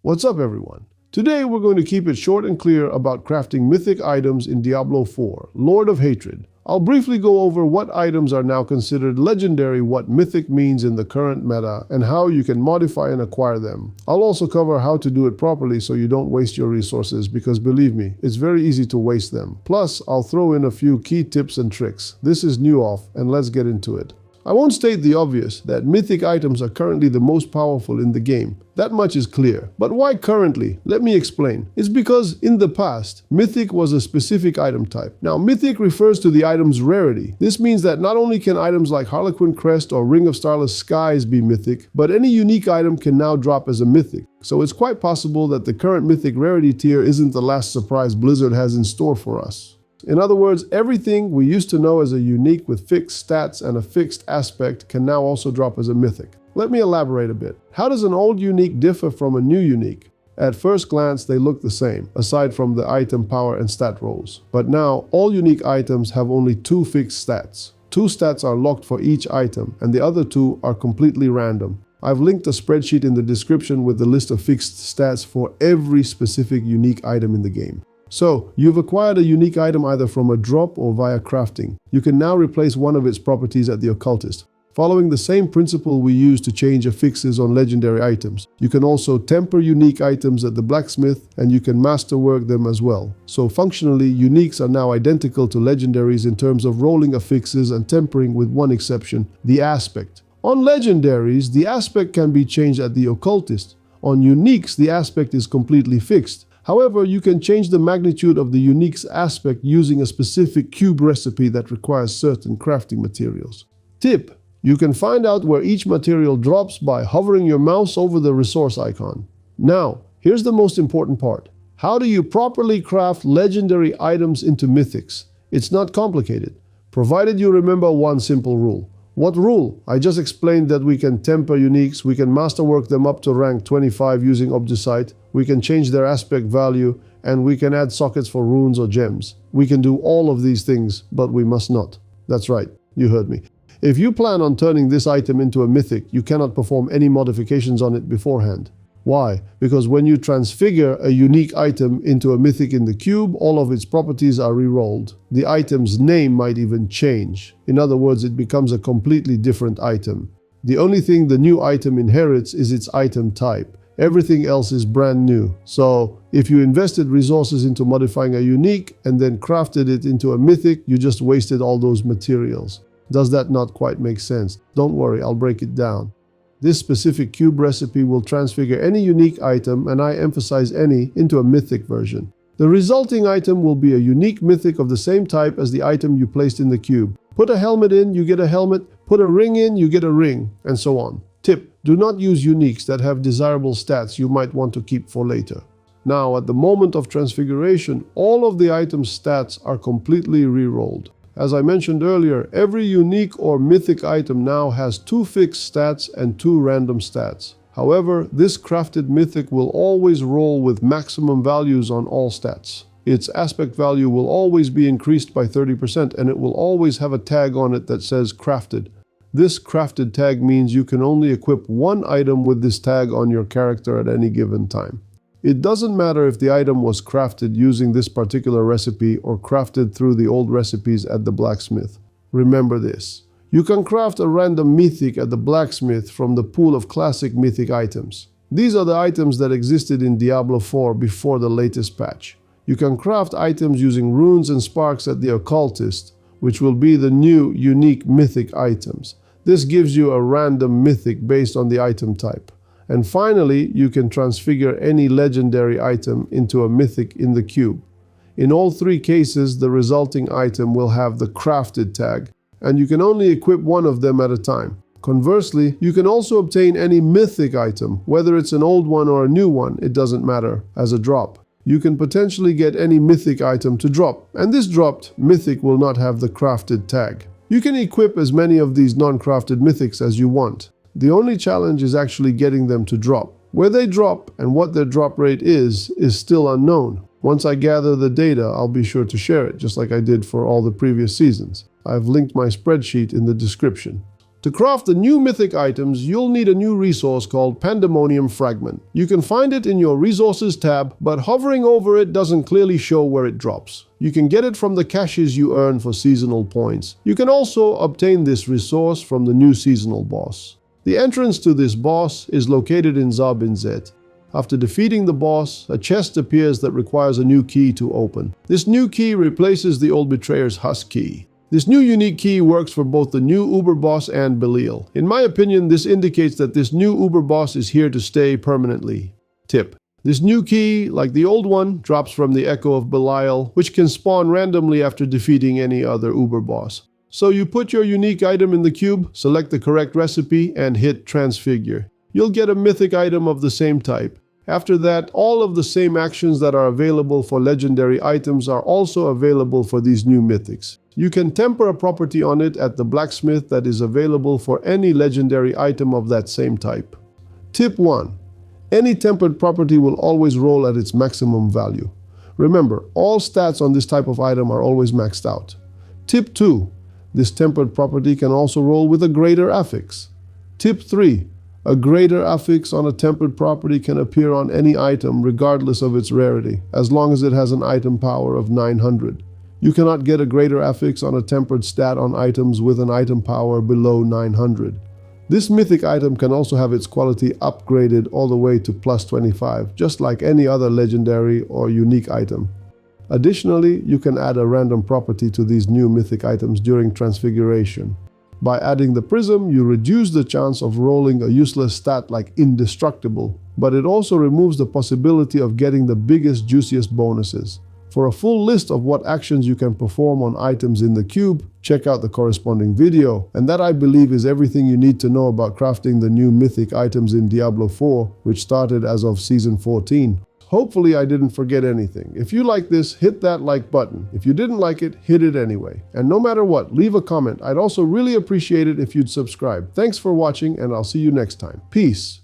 What's up, everyone? Today we're going to keep it short and clear about crafting mythic items in Diablo 4, Lord of Hatred. I'll briefly go over what items are now considered legendary, what mythic means in the current meta, and how you can modify and acquire them. I'll also cover how to do it properly so you don't waste your resources, because believe me, it's very easy to waste them. Plus, I'll throw in a few key tips and tricks. This is new off, and let's get into it. I won't state the obvious, that mythic items are currently the most powerful in the game. That much is clear. But why currently? Let me explain. It's because in the past, mythic was a specific item type. Now, mythic refers to the item's rarity. This means that not only can items like Harlequin Crest or Ring of Starless Skies be mythic, but any unique item can now drop as a mythic. So it's quite possible that the current mythic rarity tier isn't the last surprise Blizzard has in store for us. In other words, everything we used to know as a unique with fixed stats and a fixed aspect can now also drop as a mythic. Let me elaborate a bit. How does an old unique differ from a new unique? At first glance, they look the same, aside from the item power and stat rolls. But now, all unique items have only two fixed stats. Two stats are locked for each item, and the other two are completely random. I've linked a spreadsheet in the description with the list of fixed stats for every specific unique item in the game. So, you've acquired a unique item either from a drop or via crafting. You can now replace one of its properties at the occultist. Following the same principle we use to change affixes on legendary items, you can also temper unique items at the blacksmith, and you can masterwork them as well. So functionally, uniques are now identical to legendaries in terms of rolling affixes and tempering, with one exception, the aspect. On legendaries, the aspect can be changed at the occultist. On uniques, the aspect is completely fixed. However, you can change the magnitude of the unique's aspect using a specific cube recipe that requires certain crafting materials. Tip: you can find out where each material drops by hovering your mouse over the resource icon. Now, here's the most important part. How do you properly craft legendary items into mythics? It's not complicated, provided you remember one simple rule. What rule? I just explained that we can temper uniques, we can masterwork them up to rank 25 using Obducite, we can change their aspect value, and we can add sockets for runes or gems. We can do all of these things, but we must not. That's right, you heard me. If you plan on turning this item into a mythic, you cannot perform any modifications on it beforehand. Why? Because when you transfigure a unique item into a mythic in the cube, all of its properties are re-rolled. The item's name might even change. In other words, it becomes a completely different item. The only thing the new item inherits is its item type. Everything else is brand new. So, if you invested resources into modifying a unique and then crafted it into a mythic, you just wasted all those materials. Does that not quite make sense? Don't worry, I'll break it down. This specific cube recipe will transfigure any unique item, and I emphasize any, into a mythic version. The resulting item will be a unique mythic of the same type as the item you placed in the cube. Put a helmet in, you get a helmet. Put a ring in, you get a ring, and so on. Tip: do not use uniques that have desirable stats you might want to keep for later. Now, at the moment of transfiguration, all of the item's stats are completely re-rolled. As I mentioned earlier, every unique or mythic item now has two fixed stats and two random stats. However, this crafted mythic will always roll with maximum values on all stats. Its aspect value will always be increased by 30%, and it will always have a tag on it that says crafted. This crafted tag means you can only equip one item with this tag on your character at any given time. It doesn't matter if the item was crafted using this particular recipe or crafted through the old recipes at the blacksmith. Remember this. You can craft a random mythic at the blacksmith from the pool of classic mythic items. These are the items that existed in Diablo 4 before the latest patch. You can craft items using runes and sparks at the occultist, which will be the new unique mythic items. This gives you a random mythic based on the item type. And finally, you can transfigure any legendary item into a mythic in the cube. In all three cases, the resulting item will have the crafted tag, and you can only equip one of them at a time. Conversely, you can also obtain any mythic item, whether it's an old one or a new one, it doesn't matter, as a drop. You can potentially get any mythic item to drop, and this dropped mythic will not have the crafted tag. You can equip as many of these non-crafted mythics as you want. The only challenge is actually getting them to drop. Where they drop and what their drop rate is still unknown. Once I gather the data, I'll be sure to share it, just like I did for all the previous seasons. I've linked my spreadsheet in the description. To craft the new mythic items, you'll need a new resource called Pandemonium Fragment. You can find it in your Resources tab, but hovering over it doesn't clearly show where it drops. You can get it from the caches you earn for seasonal points. You can also obtain this resource from the new seasonal boss. The entrance to this boss is located in Zabinzet. After defeating the boss, a chest appears that requires a new key to open. This new key replaces the old Betrayer's Husk key. This new unique key works for both the new Uber boss and Belial. In my opinion, this indicates that this new Uber boss is here to stay permanently. Tip: this new key, like the old one, drops from the Echo of Belial, which can spawn randomly after defeating any other Uber boss. So you put your unique item in the cube, select the correct recipe, and hit Transfigure. You'll get a mythic item of the same type. After that, all of the same actions that are available for legendary items are also available for these new mythics. You can temper a property on it at the blacksmith that is available for any legendary item of that same type. Tip 1. Any tempered property will always roll at its maximum value. Remember, all stats on this type of item are always maxed out. Tip 2. This tempered property can also roll with a greater affix. Tip 3. A greater affix on a tempered property can appear on any item regardless of its rarity, as long as it has an item power of 900. You cannot get a greater affix on a tempered stat on items with an item power below 900. This mythic item can also have its quality upgraded all the way to plus 25, just like any other legendary or unique item. Additionally, you can add a random property to these new mythic items during transfiguration. By adding the prism, you reduce the chance of rolling a useless stat like indestructible, but it also removes the possibility of getting the biggest, juiciest bonuses. For a full list of what actions you can perform on items in the cube, check out the corresponding video. And that, I believe, is everything you need to know about crafting the new mythic items in Diablo 4, which started as of Season 14. Hopefully I didn't forget anything. If you like this, hit that like button. If you didn't like it, hit it anyway. And no matter what, leave a comment. I'd also really appreciate it if you'd subscribe. Thanks for watching, and I'll see you next time. Peace.